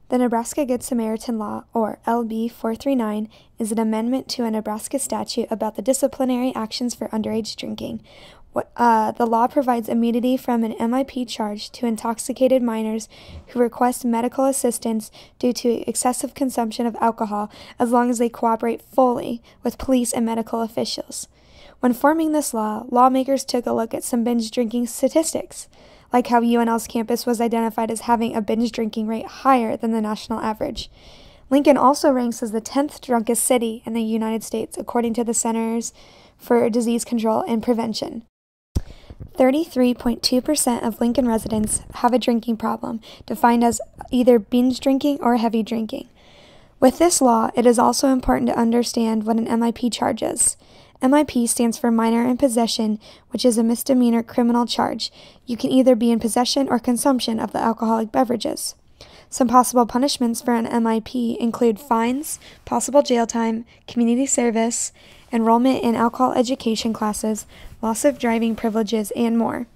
The Nebraska Good Samaritan Law, or LB 439, is an amendment to a Nebraska statute about the disciplinary actions for underage drinking. The law provides immunity from an MIP charge to intoxicated minors who request medical assistance due to excessive consumption of alcohol as long as they cooperate fully with police and medical officials. When forming this law, lawmakers took a look at some binge drinking statistics, like how UNL's campus was identified as having a binge drinking rate higher than the national average. Lincoln also ranks as the 10th drunkest city in the United States, according to the Centers for Disease Control and Prevention. 33.2% of Lincoln residents have a drinking problem, defined as either binge drinking or heavy drinking. With this law, it is also important to understand what an MIP charge is. MIP stands for minor in possession, which is a misdemeanor criminal charge. You can either be in possession or consumption of the alcoholic beverages. Some possible punishments for an MIP include fines, possible jail time, community service, enrollment in alcohol education classes, loss of driving privileges, and more.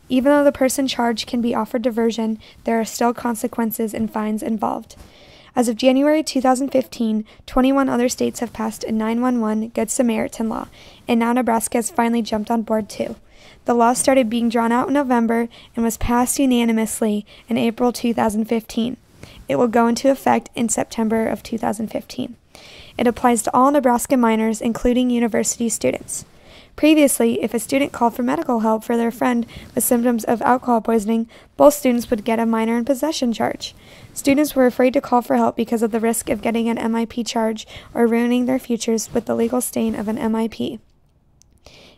Even though the person charged can be offered diversion, there are still consequences and fines involved. As of January 2015, 21 other states have passed a 911 Good Samaritan law, and now Nebraska has finally jumped on board too. The law started being drawn out in November and was passed unanimously in April 2015. It will go into effect in September of 2015. It applies to all Nebraska minors, including university students. Previously, if a student called for medical help for their friend with symptoms of alcohol poisoning, both students would get a minor in possession charge. Students were afraid to call for help because of the risk of getting an MIP charge or ruining their futures with the legal stain of an MIP.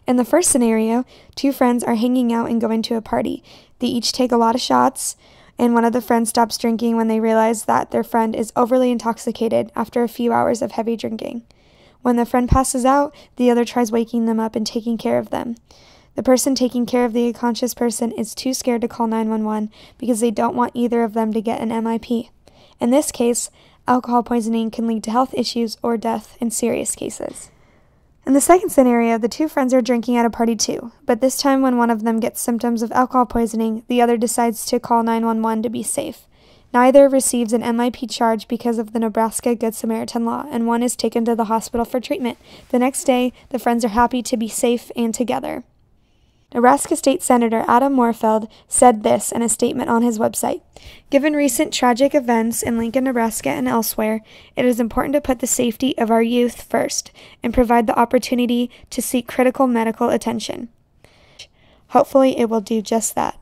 In the first scenario, two friends are hanging out and going to a party. They each take a lot of shots, and one of the friends stops drinking when they realize that their friend is overly intoxicated after a few hours of heavy drinking. When the friend passes out, the other tries waking them up and taking care of them. The person taking care of the unconscious person is too scared to call 911 because they don't want either of them to get an MIP. In this case, alcohol poisoning can lead to health issues or death in serious cases. In the second scenario, the two friends are drinking at a party too, but this time when one of them gets symptoms of alcohol poisoning, the other decides to call 911 to be safe. Neither receives an MIP charge because of the Nebraska Good Samaritan law, and one is taken to the hospital for treatment. The next day, the friends are happy to be safe and together. Nebraska State Senator Adam Moorfeld said this in a statement on his website. Given recent tragic events in Lincoln, Nebraska, and elsewhere, it is important to put the safety of our youth first and provide the opportunity to seek critical medical attention. Hopefully, it will do just that.